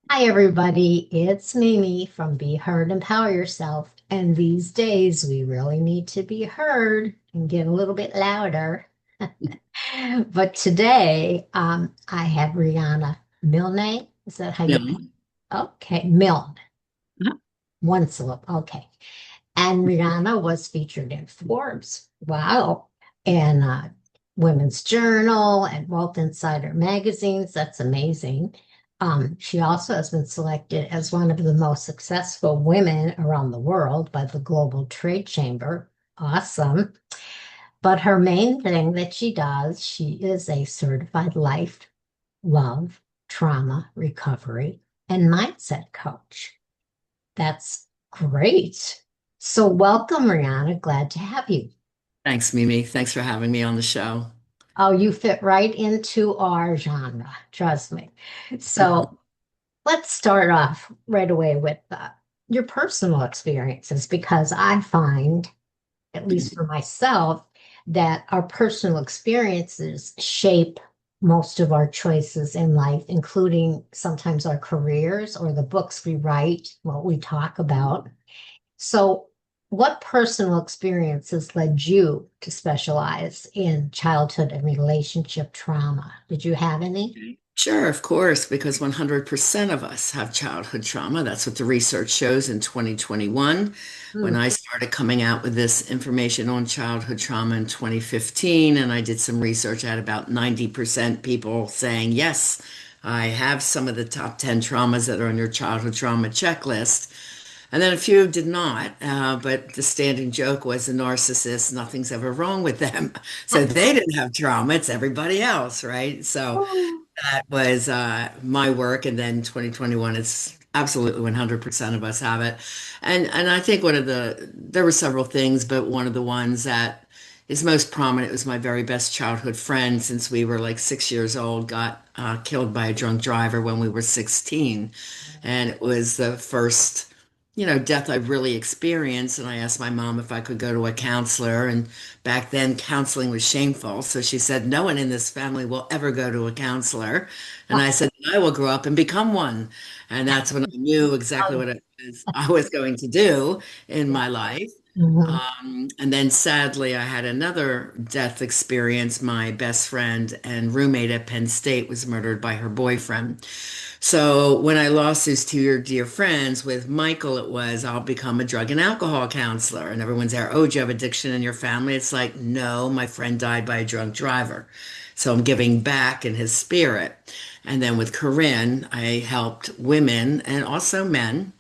Hi, everybody. It's Mimi from Be Heard, Empower Yourself. And these days, we really need to be heard and get a little bit louder. But today, I have Rihanna Milne. Is that how you? Yeah. Okay, Milne. Uh-huh. One syllable. Okay. And Rihanna was featured in Forbes. Wow. And Women's Journal and Wealth Insider magazines. That's amazing. She also has been selected as one of the most successful women around the world by the Global Trade Chamber. Awesome. But her main thing that she does, she is a certified life, love, trauma, recovery, and mindset coach. That's great. So, welcome, Rihanna. Glad to have you. Thanks, Mimi. Thanks for having me on the show. Oh, you fit right into our genre, trust me. So, let's start off right away with your personal experiences because I find, at least for myself, that our personal experiences shape most of our choices in life, including sometimes our careers or the books we write, what we talk about. So, what personal experiences led you to specialize in childhood and relationship trauma? Did you have any? Sure, of course, because 100% of us have childhood trauma. That's what the research shows in 2021. When Hmm. I started coming out with this information on childhood trauma in 2015, and I did some research, I had about 90% people saying, yes, I have some of the top 10 traumas that are on your childhood trauma checklist. And then a few did not, but the standing joke was the narcissist, nothing's ever wrong with them. So they didn't have trauma, it's everybody else, right? So that was my work. And then 2021, it's absolutely 100% of us have it. And I think there were several things, but one of the ones that is most prominent was my very best childhood friend since we were like 6 years old, got killed by a drunk driver when we were 16. And it was the first death I've really experienced. And I asked my mom if I could go to a counselor. And back then, counseling was shameful. So she said, no one in this family will ever go to a counselor. And I said, I will grow up and become one. And that's when I knew exactly Oh, what it was I was going to do in yeah. my life. Mhm. And then sadly, I had another death experience. My best friend and roommate at Penn State was murdered by her boyfriend. So when I lost these two dear friends with Michael, it was, I'll become a drug and alcohol counselor. And everyone's there, oh, do you have addiction in your family? It's like, no, my friend died by a drunk driver. So I'm giving back in his spirit. And then with Corinne, I helped women and also men,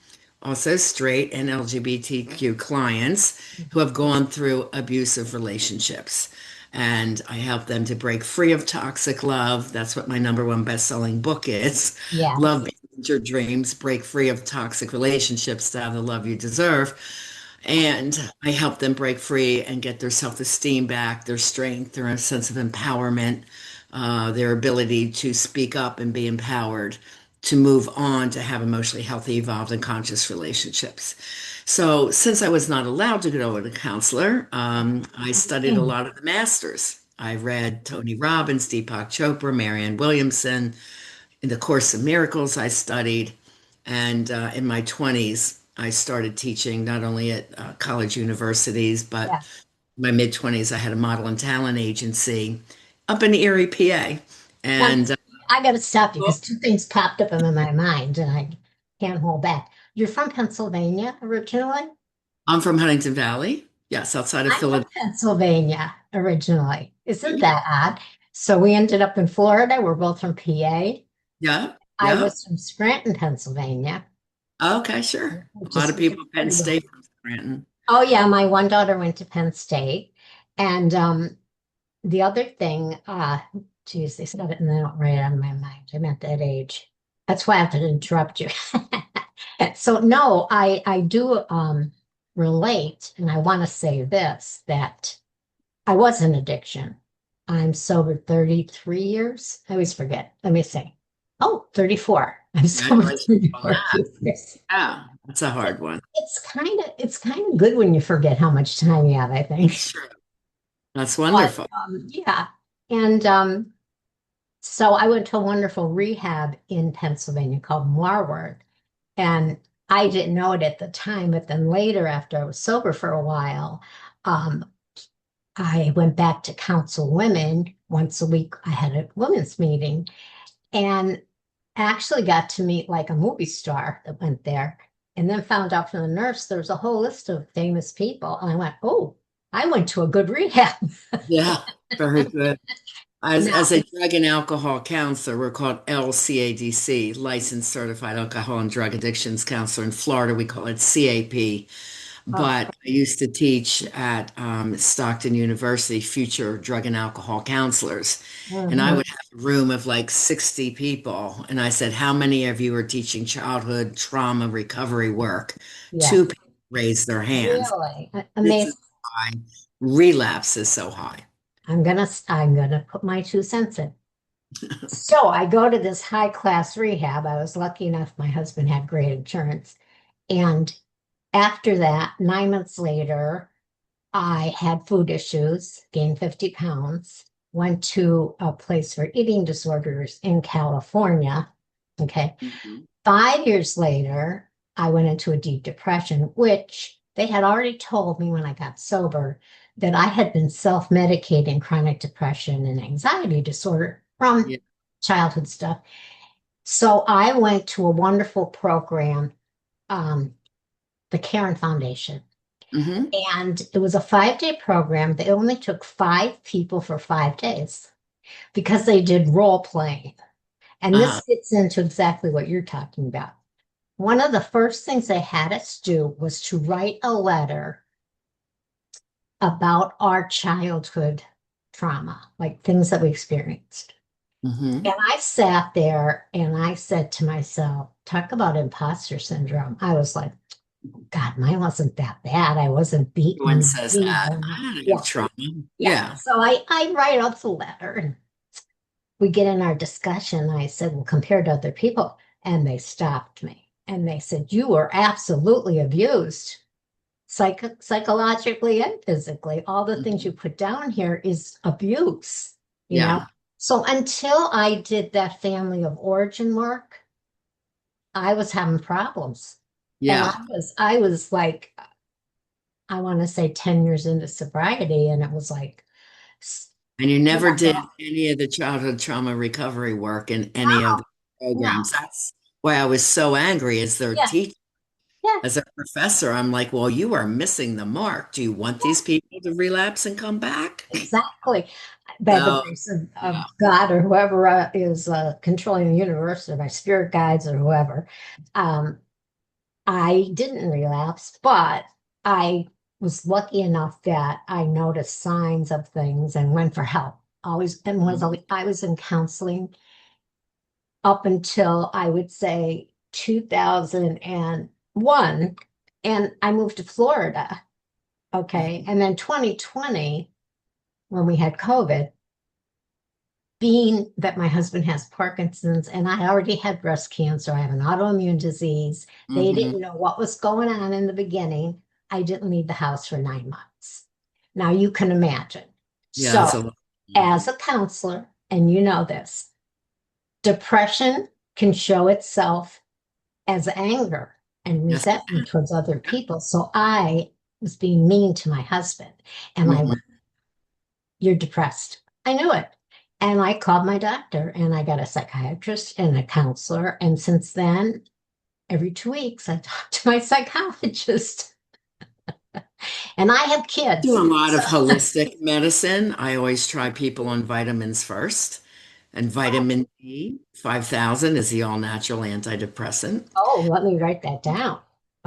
also straight and LGBTQ clients who have gone through abusive relationships. And I help them to break free of toxic love. That's what my number one best-selling book is. Love Yes. Beyond Your Dreams, break free of toxic relationships to have the love you deserve. And I help them break free and get their self-esteem back, their strength, their sense of empowerment, their ability to speak up and be empowered, to move on, to have emotionally healthy, evolved, and conscious relationships. So, since I was not allowed to go to a counselor, I studied a Mm. lot of the masters. I read Tony Robbins, Deepak Chopra, Marianne Williamson. In the Course of Miracles, I studied. And in my 20s, I started teaching not only at college universities, but Yeah. my mid 20s, I had a model and talent agency up in Erie, PA. Now, And I got to stop you because two things popped up in my mind and I can't hold back. You're from Pennsylvania originally? I'm from Huntington Valley. Yes, outside of I'm from Philadelphia. Pennsylvania originally. Isn't that odd? So we ended up in Florida. We're both from PA. Yeah, I yeah. was from Scranton, Pennsylvania, Okay, sure. which A lot is of people at Penn pretty State well. from Scranton. Oh yeah, my one daughter went to Penn State. And the other thing, geez, they said it and they don't write it on my mind. I'm at that age. That's why I have to interrupt you. So no, I do relate, and I want to say this that I was in addiction. I'm sober 33 years. I always forget. Let me say. Oh, 34. I'm sober Congratulations on 34 that. years. Yeah, that's a hard one. It's kind of good when you forget how much time you have, I think. Sure. That's But wonderful. yeah. And So I went to a wonderful rehab in Pennsylvania called Marward. And I didn't know it at the time, but then later, after I was sober for a while, um, I went back to counsel women once a week. I had a women's meeting and actually got to meet like a movie star that went there. And then found out from the nurse there was a whole list of famous people. And I went, oh, I went to a good rehab. Yeah, very good. As Now, a drug and alcohol counselor, we're called LCADC, Licensed Certified Alcohol and Drug Addictions Counselor. In Florida, we call it CAP. oh, But I used to teach at Stockton University, future drug and alcohol counselors. And I mhm, would have a room of like 60 people. And I said, how many of you are teaching childhood trauma recovery work? yeah, Two people raised their hands. really This is amazing. why relapse is so high. I'm gonna put my 2 cents in. So I go to this high class rehab. I was lucky enough, my husband had great insurance. And after that, 9 months later, I had food issues, gained 50 pounds, went to a place for eating disorders in California. Okay. Mhm. 5 years later, I went into a deep depression, which they had already told me when I got sober that I had been self-medicating chronic depression and anxiety disorder from Yeah. childhood stuff. So I went to a wonderful program, um, the Karen Foundation. Hmm. And it was a 5 day program. They only took 5 people for 5 days because they did role playing. And Uh-huh. this fits into exactly what you're talking about. One of the first things they had us do was to write a letter about our childhood trauma, like things that we experienced. Hmm. And I sat there and I said to myself, talk about imposter syndrome. I was like, God, mine wasn't that bad. I wasn't Everyone beaten, says that. beaten. I don't have Yeah, trauma. yeah. Yeah. So I write up the letter and we get in our discussion. I said, well, compared to other people. And they stopped me and they said, you were absolutely abused psychologically and physically. All the things you Mhm. put down here is abuse, you know? Yeah. So until I did that family of origin work, I was having problems. And I Yeah. was, I was like, I want to say 10 years into sobriety, and it was like, And you oh never my did God, any of the childhood trauma recovery work in any of no, the programs. no, That's why I was so angry as their yeah, teacher, yeah, as a professor. I'm like, well, you are missing the mark. Do you want these people to relapse and come back? exactly. By the So, grace yeah. of God or whoever is controlling the universe or my spirit guides or whoever, um, I didn't relapse, but I was lucky enough that I noticed signs of things and went for help. Always and Mhm. I was in counseling up until I would say 2001, and I moved to Florida. Okay, Mhm. and then 2020 when we had COVID, being that my husband has Parkinson's and I already had breast cancer, I have an autoimmune disease. They Mhm. didn't know what was going on in the beginning. I didn't leave the house for 9 months. Now you can imagine. Yeah, So, it's a lot. as a counselor, and you know this, depression can show itself as anger and Yes. resentment towards other people. So I was being mean to my husband and I Mhm. went, you're depressed. I knew it. And I called my doctor and I got a psychiatrist and a counselor. And since then, every 2 weeks, I talk to my psychologist. And I have Do a kids. lot So, of holistic medicine. I always try people on vitamins first. And vitamin D, 5,000 is the all natural antidepressant. oh, let me write that down.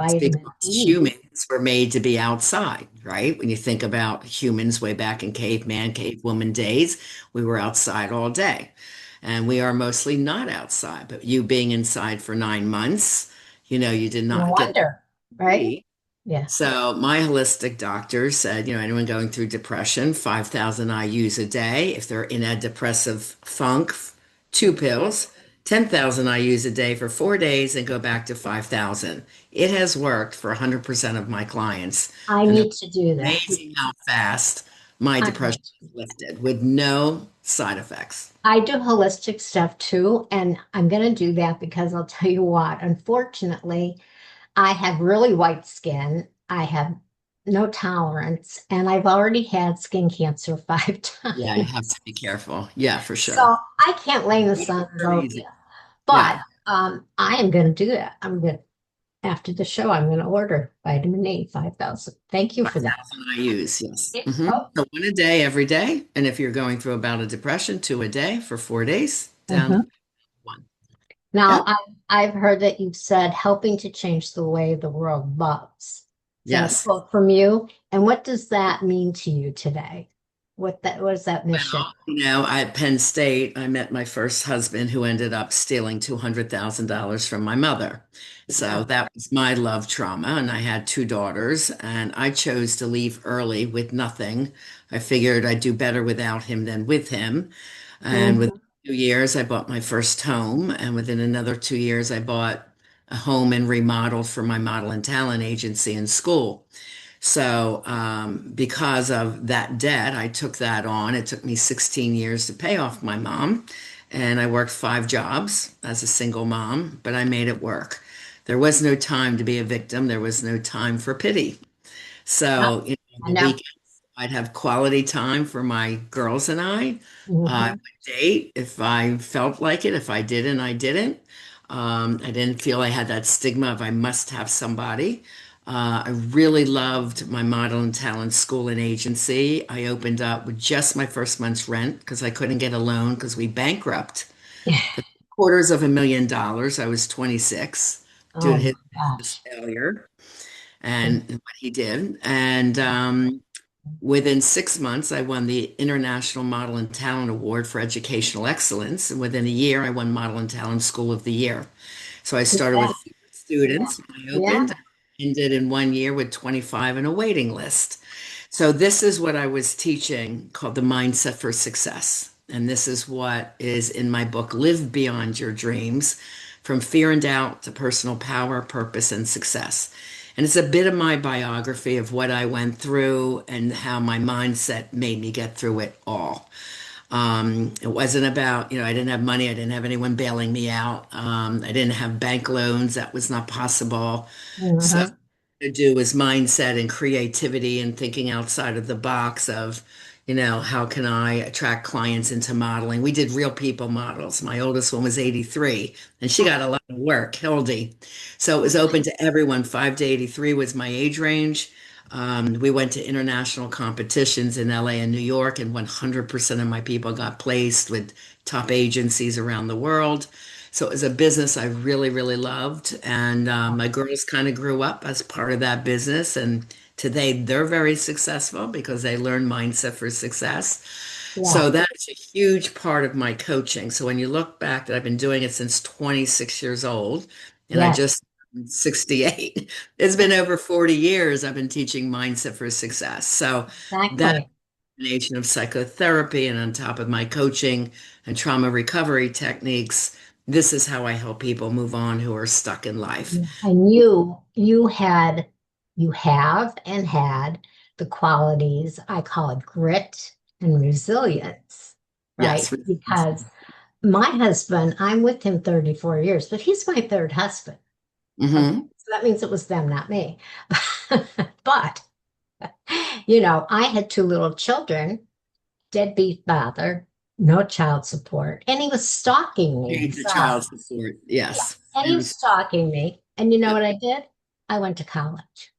It's Vitamin because E. humans were made to be outside, right? When you think about humans way back in caveman, cavewoman days, we were outside all day. And we are mostly not outside. But you being inside for 9 months, you did No not get wonder, right? D. Yeah. So my holistic doctor said, anyone going through depression, 5,000 IUs a day. If they're in a depressive funk, 2 pills, 10,000 IUs a day for 4 days and go back to 5,000. It has worked for 100% of my clients. I And they're need to do that. amazing how fast my I depression need is lifted with no side effects. I do holistic stuff too, and I'm going to do that because I'll tell you what, unfortunately, I have really white skin. I have no tolerance, and I've already had skin cancer 5 times. Yeah, you have to be careful. Yeah, for sure. So I can't lay in the It's sun and very go, easy. but Yeah. I am going to do that. I'm going to, after the show, I'm going to order vitamin E 5,000. Thank you for that. 5,000 IUs, yes. Oh, So one a day every day. And if you're going through a bout of depression, two a day for 4 days, down to mhm. one. Now, Yep. I've heard that you've said helping to change the way the world loves. Is that a Yes. quote from you? And what does that mean to you today? What is that mission? Well, at Penn State, I met my first husband who ended up stealing $200,000 from my mother. So Oh, that was my love trauma. And I had two daughters, and I chose to leave early with nothing. I figured I'd do better without him than with him. And within mhm. 2 years, I bought my first home. And within another 2 years, I bought a home and remodeled for my model and talent agency in school. So, because of that debt, I took that on. It took me 16 years to pay off my mom, and I worked 5 jobs as a single mom, but I made it work. There was no time to be a victim. There was no time for pity. Yep, So, I the know. weekends, I'd have quality time for my girls and I. I Hmm. would date if I felt like it. If I didn't, I didn't. I didn't feel I had that stigma of I must have somebody. I really loved my model and talent school and agency. I opened up with just my first month's rent because I couldn't get a loan because we bankrupt for $250,000. I was 26 due Oh to my his business gosh. failure and what he did. And within 6 months, I won the International Model and Talent Award for Educational Excellence. And within a year, I won Model and Talent School of the Year. So I started Yeah, with students when I yeah, opened, ended in 1 year with 25 and a waiting list. So this is what I was teaching called the mindset for success. And this is what is in my book, Live Beyond Your Dreams, from fear and doubt to personal power, purpose, and success. And it's a bit of my biography of what I went through and how my mindset made me get through it all. It wasn't about, I didn't have money. I didn't have anyone bailing me out. I didn't have bank loans. That was not possible. So uh-huh. to do is mindset and creativity and thinking outside of the box of, how can I attract clients into modeling? We did real people models. My oldest one was 83 and she got a lot of work, Hildy. So it was open to everyone. 5 to 83 was my age range. We went to international competitions in LA and New York, and 100% of my people got placed with top agencies around the world. So it was a business I really, really loved. And my girls kind of grew up as part of that business. And today they're very successful because they learn mindset for success. Yeah, So that's a huge part of my coaching. So when you look back that I've been doing it since 26 years old, and I yes, just turned 68, it's been over 40 years I've been teaching mindset for success. So that exactly. combination of psychotherapy and on top of my coaching and trauma recovery techniques, this is how I help people move on who are stuck in life. Yeah. And you have and had the qualities, I call it grit and resilience, right? Yes. Because my husband, I'm with him 34 years, but he's my third husband. Okay. Hmm. So that means it was them, not me. But, I had two little children, deadbeat father, no child support, and he was stalking me. Need the So, child support. yeah, Yes. and he was And stalking me. And you know yeah. what I did? I went to college.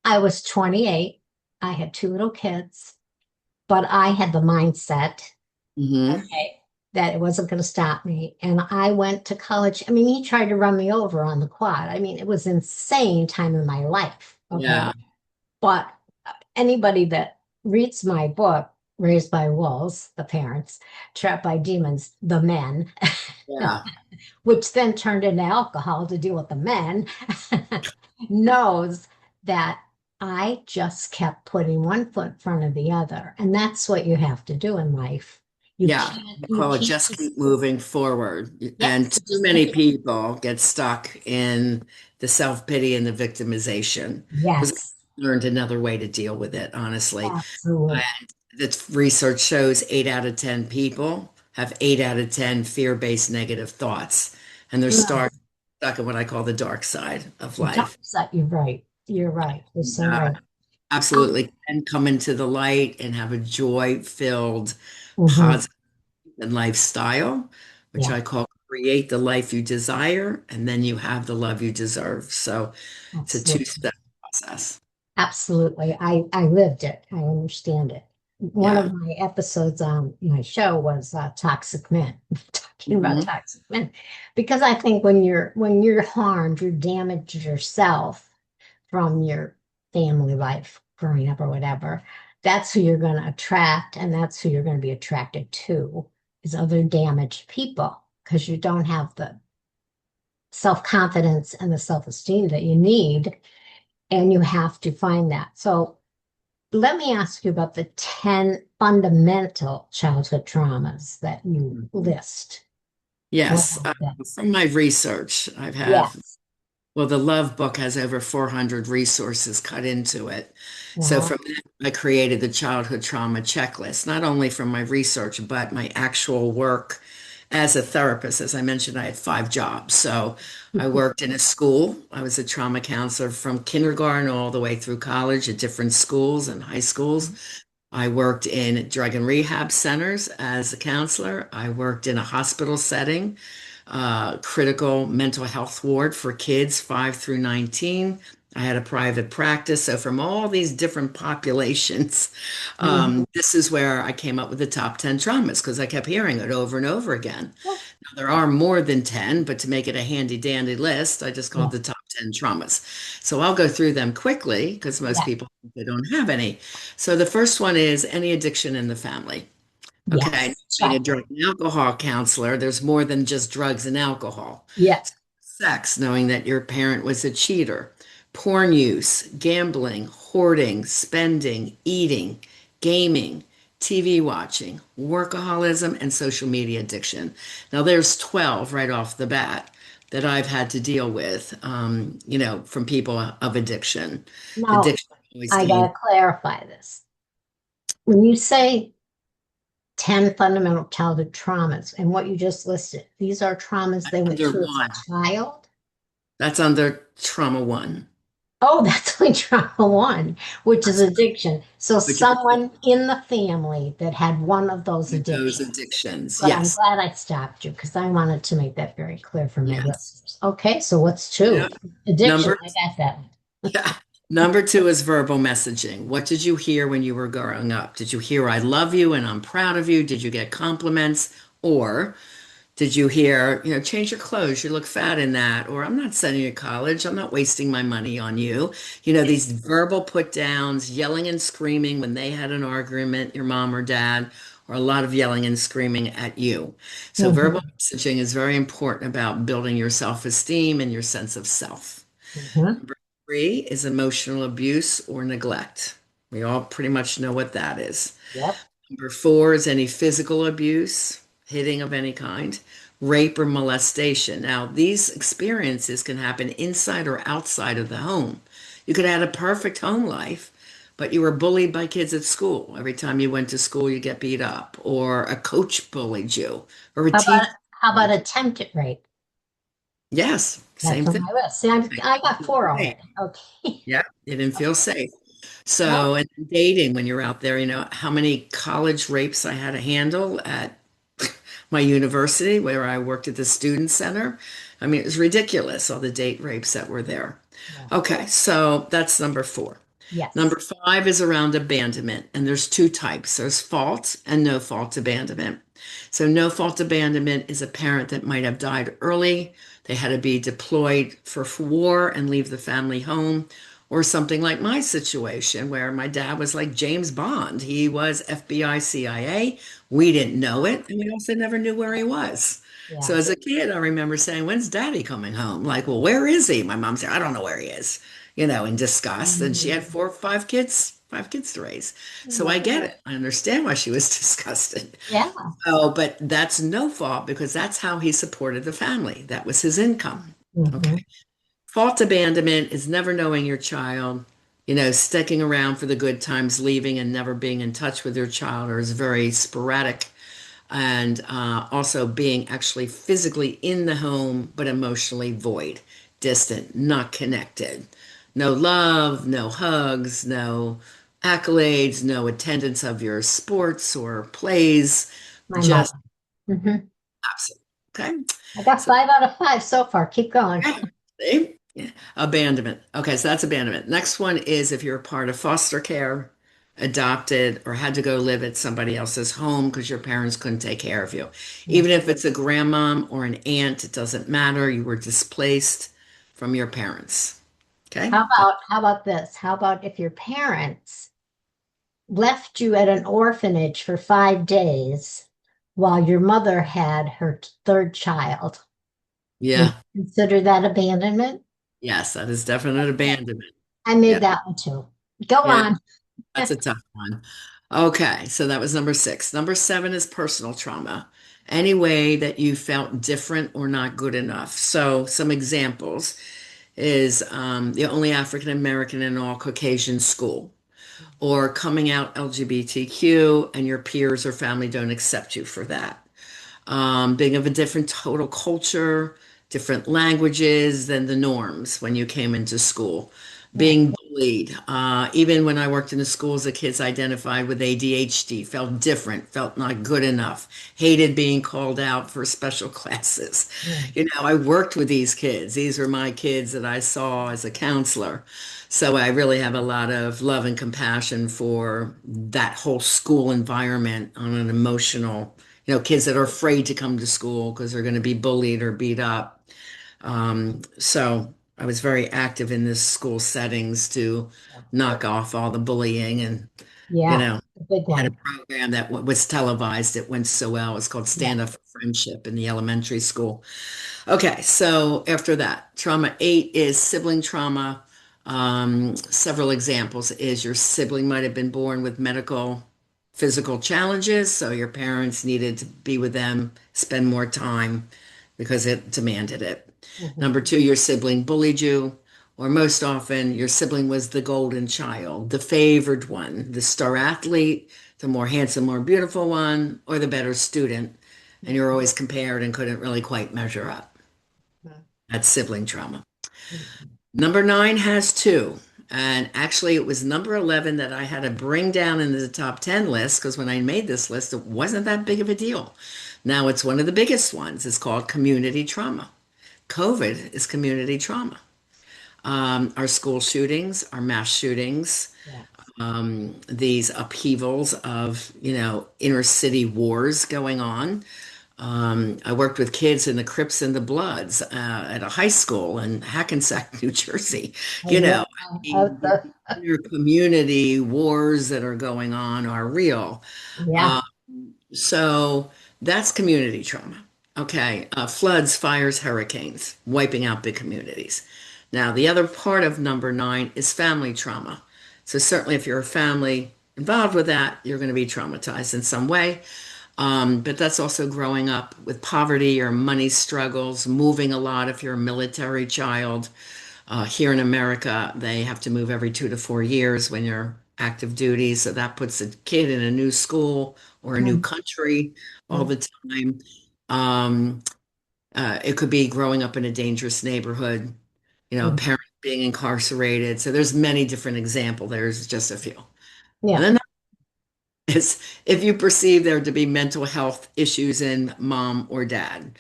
I was 28. I had two little kids, but I had the mindset, Hmm. okay, that it wasn't going to stop me. And I went to college. I mean, he tried to run me over on the quad. I mean, it was insane time in my life. Okay. Yeah. But anybody that reads my book, Raised by Wolves, the parents, Trapped by Demons, the men, Yeah. which then turned into alcohol to deal with the men, knows that I just kept putting one foot in front of the other. And that's what you have to do in life. Yeah. I You call it can't just keep just, moving forward. And yes, you too just many can't. people get stuck in the self-pity and the victimization because Yes, I learned another way to deal with it, honestly. absolutely. That research shows 8 out of 10 people have 8 out of 10 fear-based negative thoughts, and they're No, stuck in what I call the dark side of the dark life. side, you're right. You're right. You're so Uh, right. Um, Absolutely can come into the light and have a joy-filled, mhm. positive lifestyle, which Yeah, I call create the life you desire, and then you have the love you deserve. So it's a absolutely. two-step process. Absolutely. I lived it. I understand it. One Yeah. of my episodes on my show was toxic men, talking about Mhm. toxic men, because I think when you're harmed, you're damaged yourself from your family life growing up or whatever. That's who you're going to attract, and that's who you're going to be attracted to is other damaged people because you don't have the self-confidence and the self-esteem that you need, and you have to find that. So let me ask you about the 10 fundamental childhood traumas that you Mhm. list. What Yes. are they? From my research, I've have Yes. well, the Love Book has over 400 resources cut into it. So Wow. from that, I created the childhood trauma checklist, not only from my research, but my actual work as a therapist. As I mentioned, I had 5 jobs. So I worked in a school. I was a trauma counselor from kindergarten all the way through college at different schools and high schools. I worked in drug and rehab centers as a counselor. I worked in a hospital setting, critical mental health ward for kids 5 through 19. I had a private practice. So, from all these different populations, Mhm. this is where I came up with the top 10 traumas because I kept hearing it over and over again. Now, there are more than 10, but to make it a handy dandy list, I just Yeah. called the top 10 traumas. So, I'll go through them quickly because most Yeah. people think they don't have any. So the first one is any addiction in the family. Okay, Yes. being a Check. drug and alcohol counselor, there's more than just drugs and alcohol. Yeah. Sex, knowing that your parent was a cheater, porn use, gambling, hoarding, spending, eating, gaming, TV watching, workaholism, and social media addiction. Now, there's 12 right off the bat that I've had to deal with, from people of addiction. Now, Addiction always I came gotta clarify this. When you say 10 fundamental childhood traumas and what you just listed, these are traumas they went under through as a one. child? That's under trauma one. Oh, that's only trauma one, which is That's addiction. So which is someone in the family that had one of those those addictions. addictions. But I'm Yes. glad I stopped you because I wanted to make that very clear for my Yes. listeners. Okay, so what's Yeah. two? Addiction, Number I got that one. yeah. Number two is verbal messaging. What did you hear when you were growing up? Did you hear I love you and I'm proud of you? Did you get compliments? Or did you hear, change your clothes, you look fat in that, or I'm not sending you to college, I'm not wasting my money on you. These verbal put downs, yelling and screaming when they had an argument, your mom or dad, or a lot of yelling and screaming at you. So verbal Mhm, messaging is very important about building your self-esteem and your sense of self. mhm. Number three is emotional abuse or neglect. We all pretty much know what that is. Yep. Number four is any physical abuse, hitting of any kind, rape or molestation. Now, these experiences can happen inside or outside of the home. You could have had a perfect home life, but you were bullied by kids at school. Every time you went to school, you get beat up, or a coach bullied you, or a How about teacher how about bullied you. attempted rape? Yes, That's same on thing. my list. See, I got four Right. already. Okay. Yeah, you didn't feel safe. No. So, and dating when you're out there, how many college rapes I had to handle at my university where I worked at the student center. I mean, it was ridiculous, all the date rapes that were there. Yeah. Okay, so that's number four. Yes. Number five is around abandonment, and there's two types. There's fault and no fault abandonment. So no fault abandonment is a parent that might have died early. They had to be deployed for war and leave the family home, or something like my situation where my dad was like James Bond. He was FBI, CIA. We didn't know it, and we also never knew where he was. So Yeah. as a kid, I remember saying, "When's Daddy coming home?" Like, "Well, where is he?" My mom said, "I don't know where he is," in disgust. And she had Mhm. 4 or 5 kids to raise. So I get it. I understand why she was disgusted. Yeah. Oh, but that's no fault because that's how he supported the family. That was his income. Okay. Hmm. Fault abandonment is never knowing your child, Sticking around for the good times, leaving and never being in touch with your child, or is very sporadic, and also being actually physically in the home but emotionally void, distant, not connected. No love, no hugs, no accolades, no attendance of your sports or plays, My just mother. Hmm. absent. Okay. I got So, 5 out of 5 so far. Keep going. okay. See? Yeah. Abandonment. Okay, so that's abandonment. Next one is if you're a part of foster care, adopted, or had to go live at somebody else's home because your parents couldn't take care of you. Yeah. Even if it's a grandmom or an aunt, it doesn't matter. You were displaced from your parents. Okay? How about this? How about if your parents left you at an orphanage for 5 days while your mother had her third child? Would Yeah. you consider that abandonment? Yes, that is definite abandonment. I Yeah. made that one too. Go Yeah. on. That's a tough one. Okay, so that was number 6. Number 7 is personal trauma. Any way that you felt different or not good enough. So, some examples is the only African American in all Caucasian school, or coming out LGBTQ and your peers or family don't accept you for that. Being of a different total culture, different languages than the norms when you came into school, Yeah. being bullied. Even when I worked in the schools, the kids identified with ADHD, felt different, felt not good enough, hated being called out for special classes. Yeah. I worked with these kids. These were my kids that I saw as a counselor. So I really have a lot of love and compassion for that whole school environment on an emotional, kids that are afraid to come to school because they're going to be bullied or beat up. So I was very active in this school settings to knock off all the bullying and, you Yeah. know, The big had a one. program that was televised. It went so well. It's called Yeah. Stand Up for Friendship in the elementary school. Okay, so after that, trauma 8 is sibling trauma. Several examples is your sibling might have been born with medical, physical challenges, so your parents needed to be with them, spend more time because it demanded it. Mhm. Number 2, your sibling bullied you, or most often, your sibling was the golden child, the favored one, the star athlete, the more handsome, more beautiful one, or the better student, and you're always compared and couldn't really quite measure up. That's sibling trauma. Mhm. Number 9 has two. And actually, it was number 11 that I had to bring down into the top 10 list because when I made this list, it wasn't that big of a deal. Now it's one of the biggest ones. It's called community trauma. COVID is community trauma. Our school shootings, our mass shootings, Yeah. these upheavals of, inner city wars going on. I worked with kids in the Crips and the Bloods at a high school in Hackensack, New Jersey. Oh, You yeah. know, the inner community wars that are going on are real. Yeah. Uh, so that's community trauma. Okay, floods, fires, hurricanes, wiping out big communities. Now, the other part of number 9 is family trauma. So certainly, if you're a family involved with that, you're going to be traumatized in some way. But that's also growing up with poverty or money struggles, moving a lot if you're a military child. Here in America, they have to move every 2 to 4 years when you're active duty. So that puts a kid in a new school or a new Mhm. country all the time. Um, it could be growing up in a dangerous neighborhood, Mhm. parents being incarcerated. So there's many different examples. There's just a few. And Yeah. then is if you perceive there to be mental health issues in mom or dad.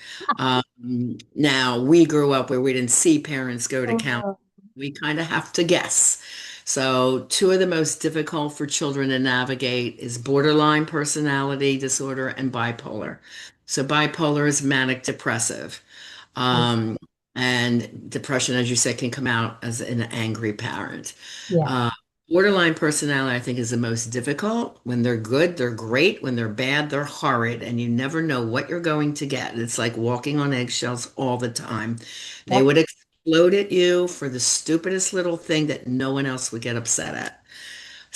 Now, we grew up where we didn't see parents go to counseling. Oh, We kind of have to guess. So, two of the most difficult for children to navigate is borderline personality disorder and bipolar. So, bipolar is manic depressive. Um, and depression, as you said, can come out as an angry parent. yeah. Uh, Borderline personality, I think, is the most difficult. When they're good, they're great. When they're bad, they're horrid, and you never know what you're going to get. It's like walking on eggshells all the time. They Yep. would explode at you for the stupidest little thing that no one else would get upset at.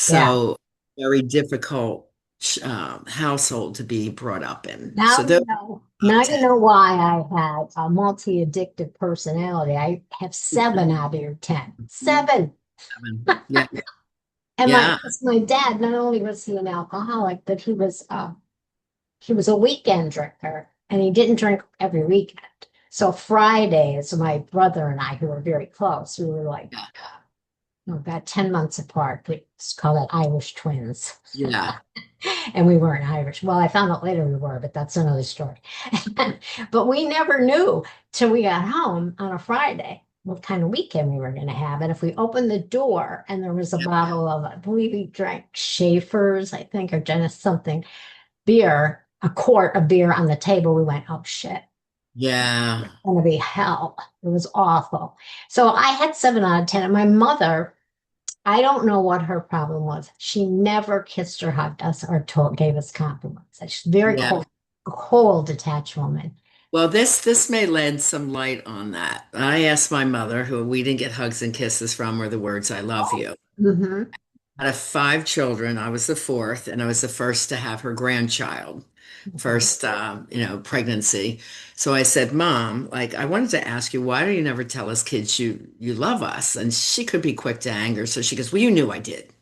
Yeah. So, very difficult household to be brought up in. Now So, those you know. top Now you 10. know why I had a multi-addictive personality. I have 7 out of your 10. 7. Yeah. And my, Yeah. 'cause my dad, not only was he an alcoholic, but he was a weekend drinker and he didn't drink every weekend. So Fridays, my brother and I, who were very close, we were like, Yeah. oh, about 10 months apart. We just call it Irish twins. Yeah. And we weren't Irish. Well, I found out later we were, but that's another story. But we never knew till we got home on a Friday what kind of weekend we were going to have. And if we opened the door and there was a bottle of, I believe he drank Schaefer's, I think, or Dennis something, beer, a quart of beer on the table, we went, oh shit, Yeah. it's going to be hell. It was awful. So I had 7 out of 10. And my mother, I don't know what her problem was. She never kissed or hugged us or gave us compliments. She's very Yeah. cold, cold, detached woman. Well, this may lend some light on that. I asked my mother, who we didn't get hugs and kisses from, were the words "I love you." Hmm. Out of 5 children, I was the fourth, and I was the first to have her grandchild, first, pregnancy. So I said, "Mom, like, I wanted to ask you, why do you never tell us kids you love us?" And she could be quick to anger, so she goes, "Well, you knew I did."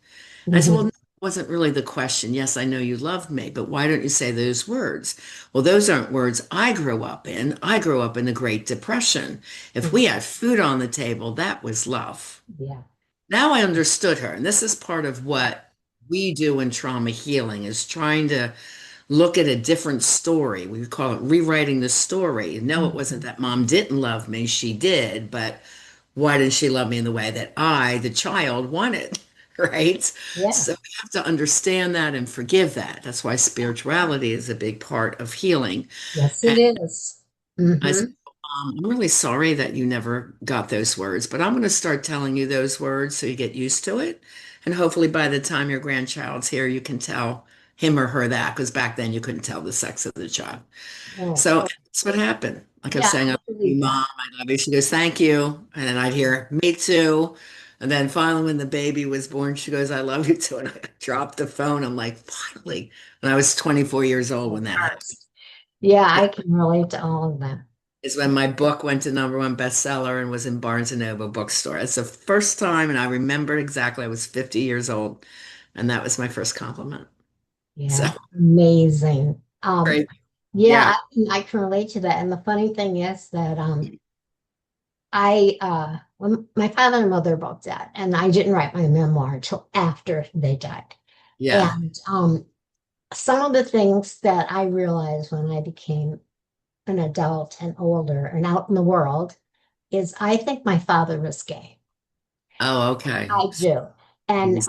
I said, well, Hmm. no, it wasn't really the question. Yes, I know you loved me, but why don't you say those words? Well, those aren't words I grew up in. I grew up in the Great Depression. If we had food on the table, that was love. Yeah. Now I understood her. And this is part of what we do in trauma healing is trying to look at a different story. We call it rewriting the story. No, it wasn't Mhm. that mom didn't love me. She did, but why didn't she love me in the way that I, the child, wanted? Right? Yeah. So we have to understand that and forgive that. That's why spirituality is a big part of healing. Yes, it And is. I said, Hmm. I'm really sorry that you never got those words, but I'm going to start telling you those words so you get used to it. And hopefully by the time your grandchild's here, you can tell him or her that, because back then you couldn't tell the sex of the child. Oh, So oh, that's what happened. I kept yeah, saying, I I love you, believe that. Mom. I love you. She goes, thank you. And then I'd hear, me too. And then finally, when the baby was born, she goes, I love you too. And I dropped the phone. I'm like, finally. And I was 24 years old when Of that happened. course. Yeah, That I can relate to all of them. is when my book went to #1 bestseller and was in Barnes& and Noble bookstore. It's the first time, and I remember exactly, I was 50 years old. And that was my first compliment. So Yeah, amazing. great. Yeah, Yeah. I can relate to that. And the funny thing is that when my father and mother both died, and I didn't write my memoir until after they died. Yeah. And some of the things that I realized when I became an adult and older and out in the world is I think my father was gay. Oh, okay. I do. And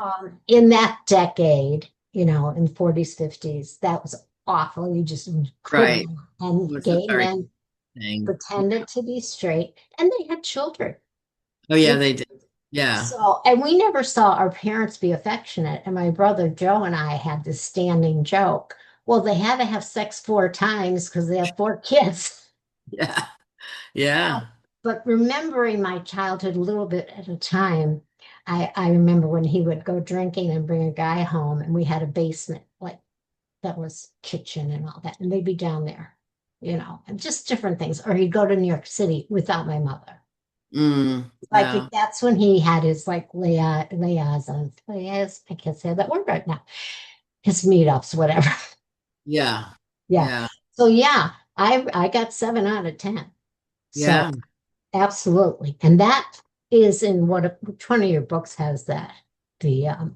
in that decade, in 40s, 50s, that was awful. You just couldn't. Right. And Was the gay very men thing. pretended to be straight and they had children. Oh yeah, You they did. Yeah. So, and we never saw our parents be affectionate. And my brother Joe and I had this standing joke. Well, they had to have sex 4 times because they have 4 kids. Yeah. Yeah. But remembering my childhood a little bit at a time, I remember when he would go drinking and bring a guy home, and we had a basement like that was kitchen and all that, and they'd be down there, and just different things. Or he'd go to New York City without my mother. Like Yeah. that's when he had his like liaisons. I can't say that word right now. His meetups, whatever. Yeah. Yeah. Yeah. So yeah, I got 7 out of 10. So Yeah. absolutely. And that is in which one of your books has that? The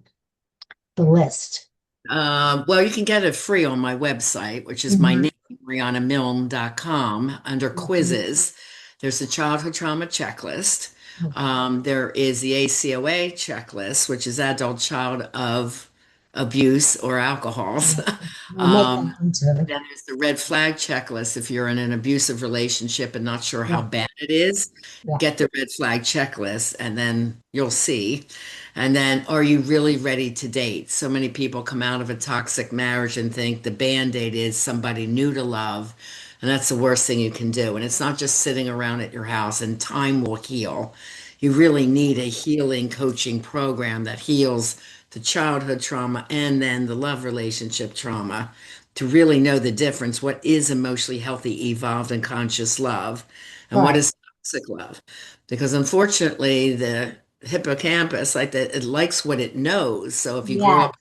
list. Well, you can get it free on my website, which is my Mhm. name, MarianaMilne.com. Under Mhm. quizzes, there's a childhood trauma checklist. Okay. There is the ACOA checklist, which is adult child of abuse or alcohols. Yeah. I'll make that Um, one too. Then there's the red flag checklist. If you're in an abusive relationship and not sure how Yeah. bad it is, Yeah. get the red flag checklist and then you'll see. And then, are you really ready to date? So many people come out of a toxic marriage and think the band-aid is somebody new to love. And that's the worst thing you can do. And it's not just sitting around at your house and time will heal. You really need a healing coaching program that heals the childhood trauma and then the love relationship trauma to really know the difference. What is emotionally healthy, evolved, and conscious love, and what Right. is toxic love? Because unfortunately, the hippocampus, like that, it likes what it knows. So if you grew Yes, up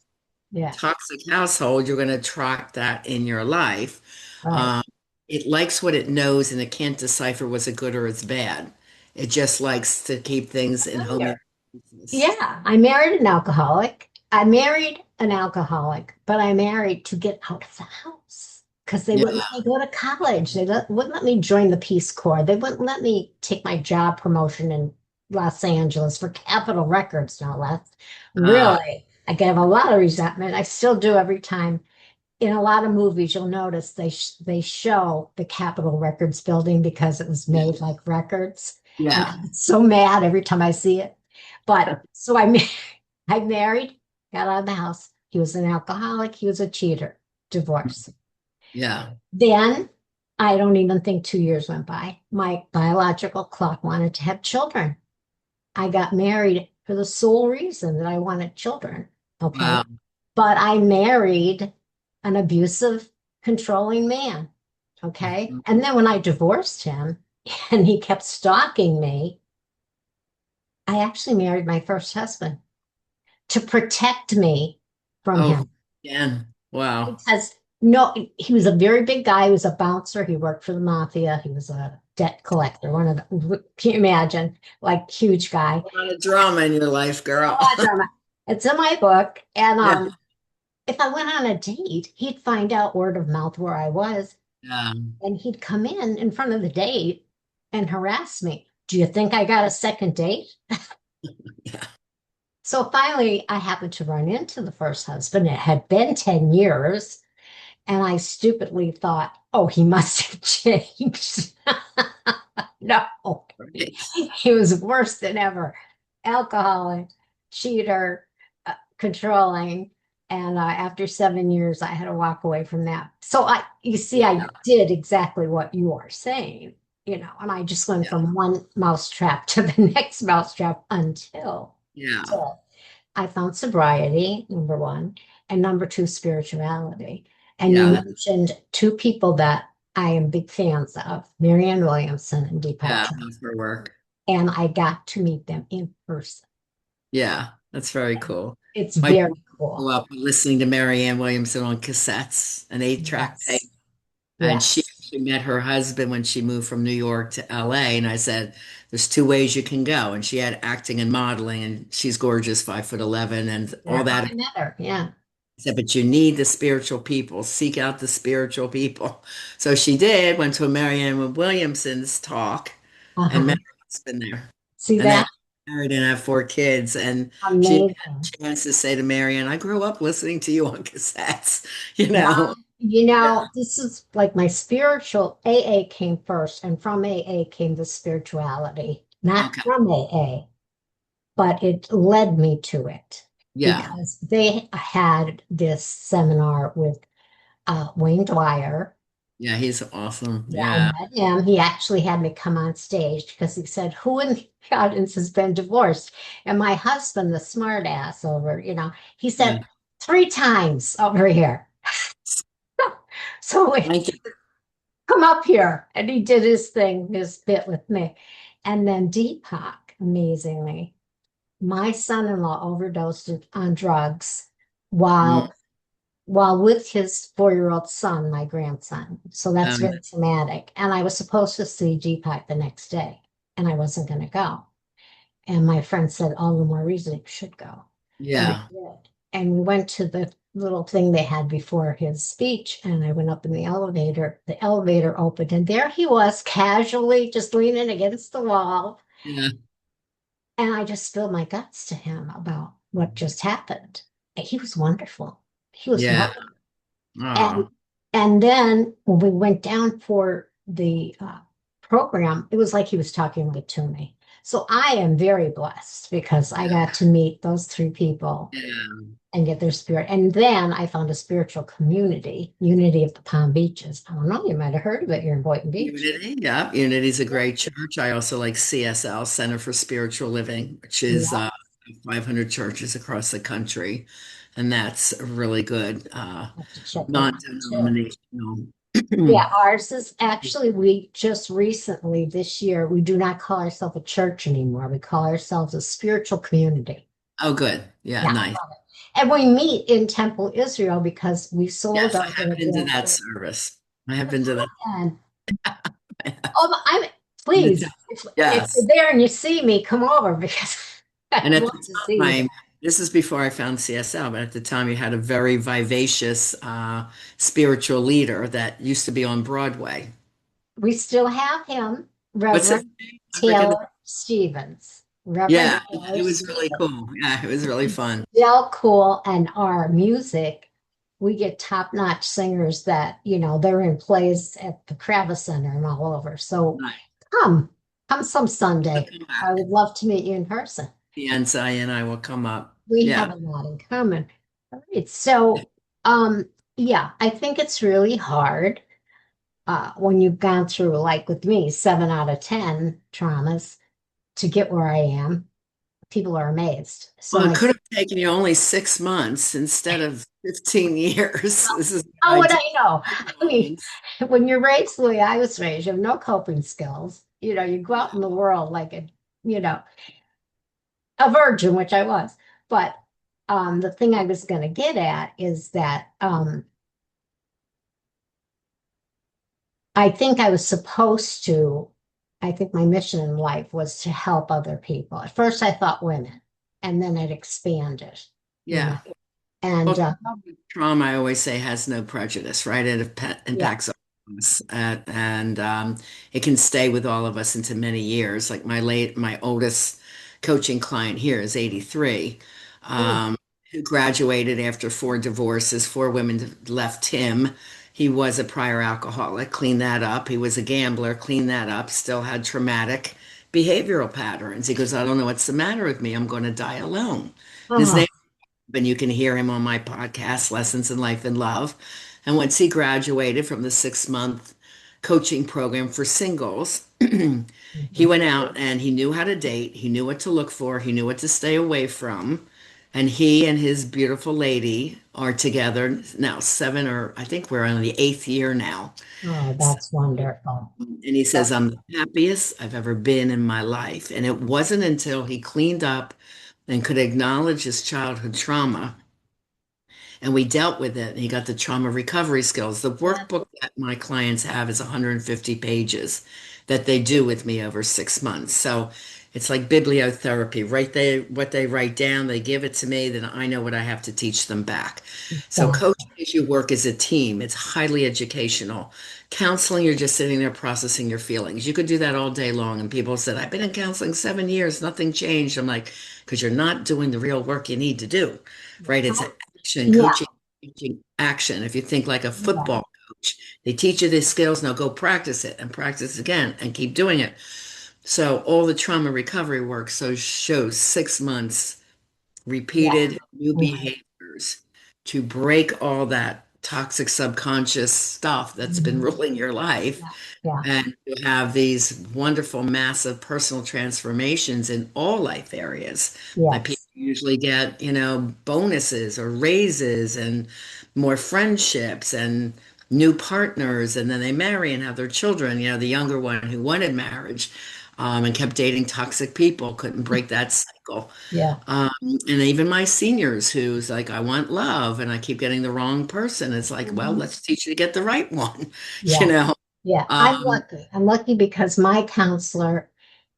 in a yes, toxic household, you're going to attract that in your life. right. Um, it likes what it knows and it can't decipher what's a good or it's bad. It just likes to keep things in Familiar. homeostasis. Yeah, I married an alcoholic. I married an alcoholic, but I married to get out of the house because they Yeah, wouldn't let me go to college. Wouldn't let me join the Peace Corps. They wouldn't let me take my job promotion in Los Angeles for Capitol Records, no less. uh, Really, I get a lot of resentment. I still do every time. In a lot of movies, you'll notice they show the Capitol Records building because it was yeah, made like records, and yeah. I get so mad every time I see it. But so I married, got out of the house. He was an alcoholic. He was a cheater. Divorce. Yeah. Then I don't even think 2 years went by. My biological clock wanted to have children. I got married for the sole reason that I wanted children. Okay. Wow. But I married an abusive, controlling man. Okay. And then when I divorced him and he kept stalking me, I actually married my first husband to protect me from Oh, him. again. Wow. Because no, he was a very big guy. He was a bouncer. He worked for the mafia. He was a debt collector. One of the, can you imagine? Like huge guy. A lot of drama in your life, A girl. lot of drama. It's in my book. And Yeah. if I went on a date, he'd find out word of mouth where I was, Yeah. and he'd come in front of the date and harass me. Do you think I got a second date? Yeah. So finally, I happened to run into the first husband. It had been 10 years, and I stupidly thought, oh, he must have changed. No, Right. he was worse than ever. Alcoholic, cheater, controlling. And after 7 years, I had to walk away from that. So you see, I Yeah. did exactly what you are saying, and I just went Yeah. from one mousetrap to the next mousetrap Yeah. until I found sobriety, number one, and number two, spirituality. And you Yeah. mentioned two people that I am big fans of, Marianne Williamson and Deepak Yeah. Chopra. That's for work. And I got to meet them in person. Yeah. That's very cool. It's My very daughter grew cool. up listening to Marianne Williamson on cassettes, an 8-track tape. Yes. And she Yes. actually met her husband when she moved from New York to LA. And I said, there's two ways you can go. And she had acting and modeling, and she's gorgeous, 5'11", and all Yeah. that. I met her. Yeah. I said, but you need the spiritual people. Seek out the spiritual people. So she did, went to a Marianne Williamson's talk and met Uh-huh. her husband there. See And then that? married and have 4 kids. And she had Amazing. a chance to say to Marianne, I grew up listening to you on cassettes, you Well, know? Yeah. this is like my spiritual AA came first, and from AA came the spirituality, not Okay. from AA, but it led me to it Yeah. because they had this seminar with Wayne Dwyer. Yeah. He's awesome. Yeah, I Yeah. met him. He actually had me come on stage because he said, who in the audience has been divorced? And my husband, the smart ass he Yeah. said, 3 times over here. So we Thank you. come up here. And he did his thing, his bit with me. And then Deepak, amazingly, my son-in-law overdosed on drugs Mm, while with his 4-year-old son, my grandson. So that's um, very traumatic. And I was supposed to see Deepak the next day, and I wasn't going to go. And my friend said, all the more reason you should go. And I yeah. did. And we went to the little thing they had before his speech, and I went up in the elevator. The elevator opened, and there he was, casually just leaning against the wall. Yeah. And I just spilled my guts to him about what just happened. And he was wonderful. He was Yeah. wonderful. And Oh, then when we went down for the program, it was like he was talking right to me. So I am very blessed because I got to meet those three people yeah. and get their spirit. And then I found a spiritual community, Unity of the Palm Beaches. I don't know, you might have heard of it here in Boynton Beach. Unity. Yeah. Unity's a great church. I also like CSL, Center for Spiritual Living, which is Yeah, 500 churches across the country. And that's a really good I have to check that out too. non-denominational. Yeah, ours is actually, we just recently this year, we do not call ourselves a church anymore. We call ourselves a spiritual community. Oh, good. Yeah, Yeah. nice. And we meet in Temple, Israel because we sold Yes, I our have been to that building. service. I have been to that. And I have. oh, I'm In the please, town. if you're Yes. there and you see me, come over because And I'd at love the to see you. time, this is before I found CSL, but at the time you had a very vivacious spiritual leader that used to be on Broadway. We still have him, What's his Reverend name? I forget. Taylor Stevens. Reverend Yeah, Taylor it was really Stevens. cool. Yeah, it was really fun. Still cool, and our music, we get top-notch singers that, they're in plays at the Kravis Center and all over. So Nice. come, come some Sunday. Come I back. would love to meet you in person. Fiance and I will come up. We have Yeah. a lot in common. All right. So, yeah, I think it's really hard when you've gone through, like with me, 7 out of 10 traumas to get where I am. People are amazed. So Well, it I, could have taken you only 6 months instead of 15 years. This is what how I would do. I know? I mean, when you're raised the way I was raised, you have no coping skills. You go out in the world like you know, a virgin, which I was. But the thing I was going to get at is that I think I was supposed to, I think my mission in life was to help other people. At first, I thought women, and then it expanded, you know. Yeah. And Well, trauma, I always say, has no prejudice, right? yeah, Impacts all of us, and it can stay with all of us into many years. Like my oldest coaching client here is 83, mm, um, who graduated after 4 divorces. 4 women left him. He was a prior alcoholic, cleaned that up. He was a gambler, cleaned that up. Still had traumatic behavioral patterns. He goes, I don't know what's the matter with me. I'm going to die alone. His oh, name and you can hear him on my podcast, Lessons in Life and Love. And once he graduated from the 6 month coaching program for singles, he mhm. went out and he knew how to date. He knew what to look for. He knew what to stay away from. And he and his beautiful lady are together now, seven, or I think we're on the 8th year now. Oh, that's wonderful. And he says, I'm the happiest I've ever been in my life. And it wasn't until he cleaned up and could acknowledge his childhood trauma and we dealt with it. And he got the trauma recovery skills. The Yeah. workbook that my clients have is 150 pages that they do with me over 6 months. So it's like bibliotherapy, right? What they write down, they give it to me, then I know what I have to teach them back. So That, coaching is you work as a team. It's highly educational. Counseling, you're just sitting there processing your feelings. You could do that all day long. And people said, I've been in counseling 7 years, nothing changed. I'm like, because you're not doing the real work you need to do, right? It's action, yeah, coaching, teaching action. If you think like a yeah, football coach, they teach you these skills, now go practice it and practice again and keep doing it. So all the trauma recovery work so shows 6 months yeah, repeated new right. behaviors to break all that toxic subconscious stuff that's been Mhm. ruling your life Yeah, yeah, and you have these wonderful, massive personal transformations in all life areas. Like people yes, usually get, bonuses or raises and more friendships and new partners, and then they marry and have their children. The younger one who wanted marriage, and kept dating toxic people, couldn't break that cycle. yeah, And even my seniors who's like, I want love, and I keep getting the wrong person. It's like, well, mhm, let's teach you to get the right one, you yeah, know. yeah. I'm Um, lucky. I'm lucky because my counselor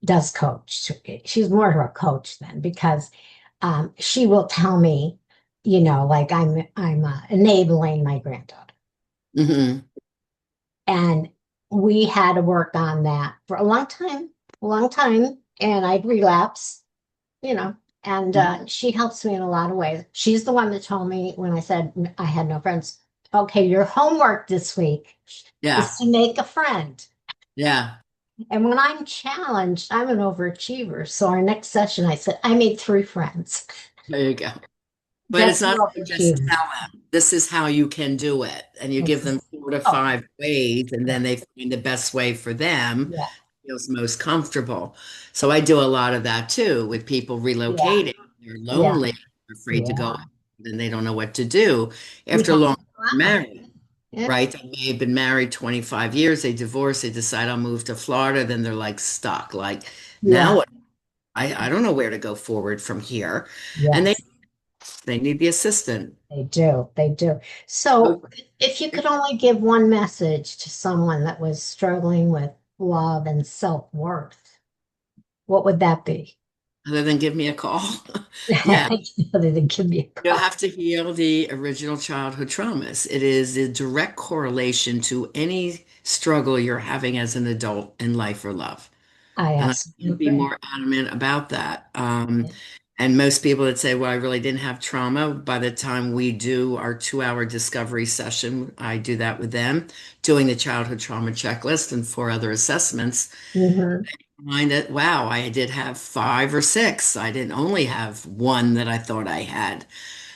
does coach. She's more of a coach then because she will tell me, like I'm enabling my granddaughter. mhm. And we had to work on that for a long time, and I'd relapse, you know. And she helps me in a lot of ways. She's the one that told me when I said I had no friends, okay, your homework this week is Yeah, to make a friend. yeah, And when I'm challenged, I'm an overachiever. So our next session, I said, I made 3 friends. there you go. But it's That's an not just overachiever. tell them, this is how you can do it. And you give This them is, four to oh, five ways, and yeah, then they find the best way for them, yeah, feels most comfortable. So I do a lot of that too with people yeah, relocating. They're yeah, lonely, afraid to go, yeah. and they don't know what to do We after a have long to go out. marriage. Yeah. right? They may have been married 25 years, they divorce, they decide I'll move to Florida, then they're like stuck. Like, now Yeah. what? I don't know where to go forward from here. And Yes, they need the assistant. they do. They do. So, if you could only give one message to someone that was struggling with love and self-worth, what would that be? Other than give me a call. Yeah. Other than give me a You call. have to heal the original childhood traumas. It is a direct correlation to any struggle you're having as an adult in life or love. I And I can't be absolutely more adamant about that. And most people that say, well, I really didn't have trauma, by the time we do our 2 hour discovery session, I do that with them, doing the childhood trauma checklist and 4 other assessments. agree. Find that, wow, I did have 5 or 6. I didn't only have one that I thought I had.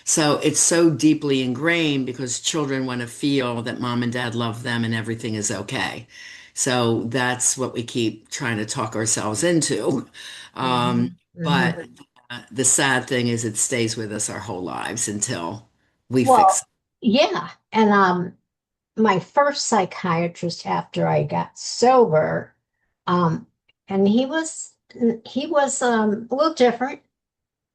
So it's so deeply ingrained because children want to feel that mom and dad love them and everything is okay. So that's what we keep trying to talk ourselves into. Um, Mhm. but Mhm. the sad thing is it stays with us our whole lives until we fix Well, it. yeah. And my first psychiatrist after I got sober, um, and he was a little different.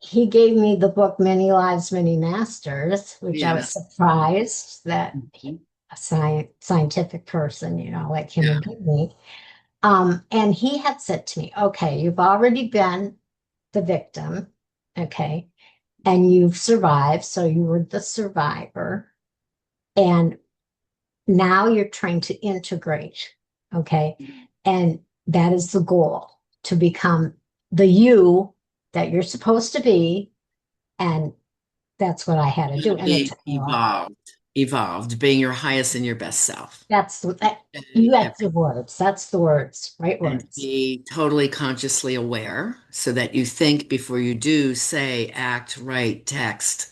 He gave me the book Many Lives, Many Masters, which I was Yes. surprised that Mhm. a scientific person, like him Yeah. would give me. And he had said to me, okay, you've already been the victim, okay, and you've survived, so you were the survivor. And now you're trying to integrate, okay? And that is the goal, to become the you that you're supposed to be. And that's what I had to do. And it Be took me a while. evolved, being your highest and your best self. That's the words. That's the words, right And words. be totally consciously aware so that you think before you do, say, act, write, text.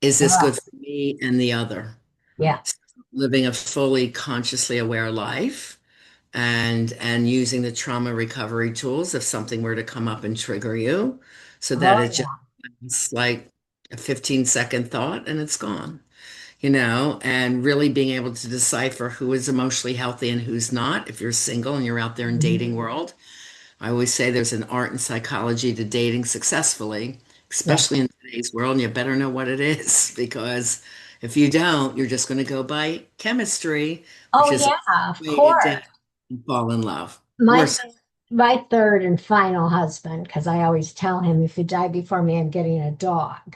Is this Ah, good for me and the other? yeah. Living a fully consciously aware life and using the trauma recovery tools if something were to come up and trigger you so that Oh, it just yeah. it's like a 15-second thought and it's gone, you know, and really being able to decipher who is emotionally healthy and who's not. If you're single and you're out there in dating Mhm. world, I always say there's an art and psychology to dating successfully, Yeah. especially in today's world, and you better know what it is because if you don't, you're just going to go by chemistry, Oh, which is a yeah, of way to date course. and fall in love. My Worse. th- my third and final husband, because I always tell him, if you die before me, I'm getting a dog.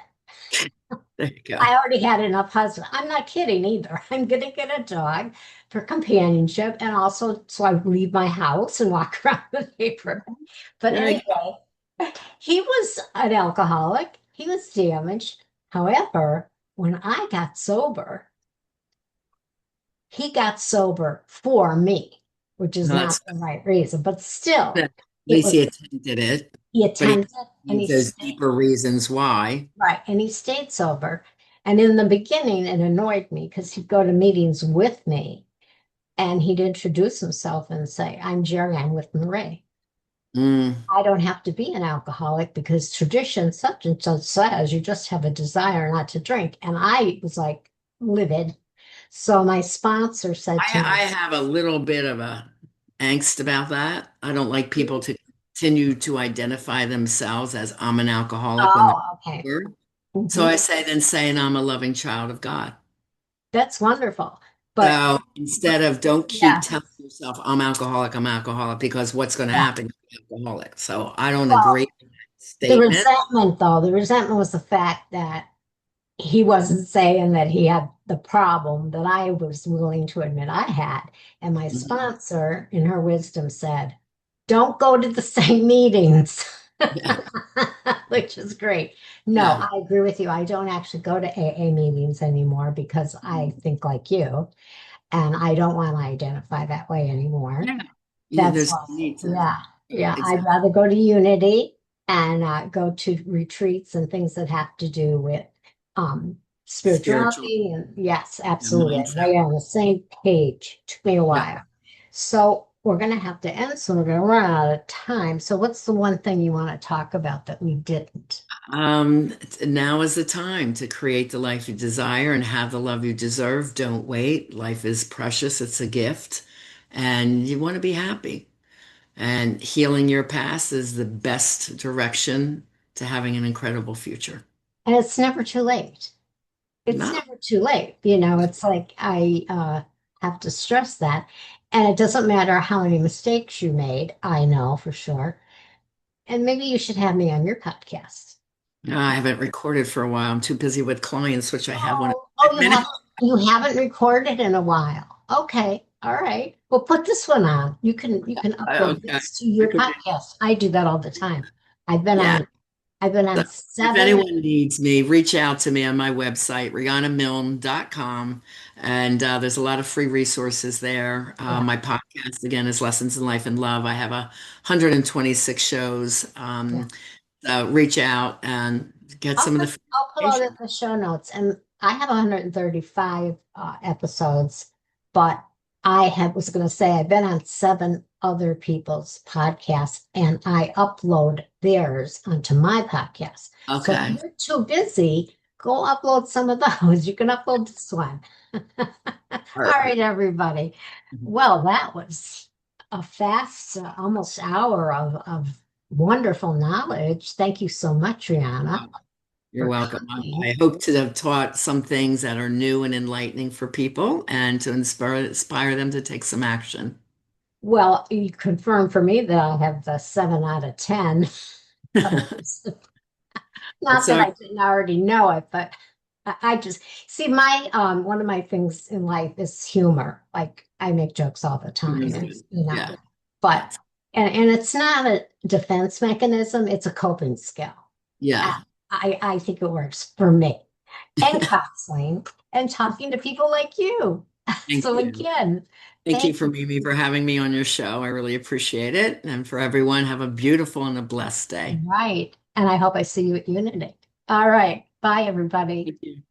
There you go. I already had enough husband. I'm not kidding either. I'm gonna get a dog for companionship and also so I leave my house and walk around the neighborhood. But There you go. anyway, he was an alcoholic. He was damaged. However, when I got sober, he got sober for me, which is No, not that's the right reason, but still, at it least he was attempted it, he but he attended and he needs those stayed. deeper reasons why. Right. And he stayed sober. And in the beginning, it annoyed me because he'd go to meetings with me and he'd introduce himself and say, I'm Jerry, I'm with Marie. Mm. I don't have to be an alcoholic because tradition such and such says you just have a desire not to drink. And I was like livid. So my sponsor said to I me, have a little bit of a angst about that. I don't like people to continue to identify themselves as I'm an alcoholic when they're oh, okay. sober. So Mhm. I say then saying I'm a loving child of God. That's wonderful. But So instead of don't keep yeah, telling yourself I'm alcoholic because what's going to yeah. happen? You're alcoholic. So I don't Well, agree with that the statement. resentment, though, the resentment was the fact that he wasn't saying that he had the problem that I was willing to admit I had. And my Mhm. sponsor, in her wisdom, said, don't go to the same meetings, Yeah, which is great. No, yeah, I agree with you. I don't actually go to AA meetings anymore because I think like you, and I don't want to identify that way anymore. yeah. Yeah, That's there's why, no need to. yeah, Right, yeah. I'd exactly. rather go to Unity and go to retreats and things that have to do with um, Spiritual spirituality. And yes, and absolutely. mindset. They are on the same page. Took me a Yeah. while. So we're going to have to end soon. We're going to run out of time. So what's the one thing you want to talk about that we didn't? Now is the time to create the life you desire and have the love you deserve. Don't wait. Life is precious. It's a gift, and you want to be happy. And healing your past is the best direction to having an incredible future. And it's never too late. It's No. never too late. It's like I have to stress that. And it doesn't matter how many mistakes you made, I know for sure. And maybe you should have me on your podcast. I haven't recorded for a while. I'm too busy with clients, which I have one in Oh, 5 minutes. you haven't recorded in a while. Okay. All right. Well, put this one on. You can upload Okay. this to your Okay. podcast. I do that all the time. I've been Yeah. on I've been So on if seven. anyone needs me, reach out to me on my website, RihannaMilne.com. And there's a lot of free resources there. Yeah. My podcast, again, is Lessons in Life and Love. I have 126 shows. Yeah. Reach out and get some of the free I'll put all that information. in the show notes. And I have 135 episodes, but I have was going to say I've been on seven other people's podcasts, and I upload theirs onto my podcast. So if Okay. you're too busy, go upload some of those. You can upload this one. All right, Perfect. everybody. Well, that was a fast, almost hour of wonderful knowledge. Thank you so much, Rihanna, You're for welcome. coming. I hope to have taught some things that are new and enlightening for people and to inspire them to take some action. Well, you confirmed for me that I have the 7 out of 10. Not That's that all. I didn't already know it, but I just see my one of my things in life is humor. Like I make jokes all the time, and Yeah. but That's, and it's not a defense mechanism, it's a coping skill. I, yeah. I think it works for me. And counseling and talking to people like you. Thank So you. again, Thank you thank for you. Mimi for having me on your show. I really appreciate it. And for everyone, have a beautiful and a blessed day. Right. And I hope I see you at Unity. All right. Bye, everybody. Thank you.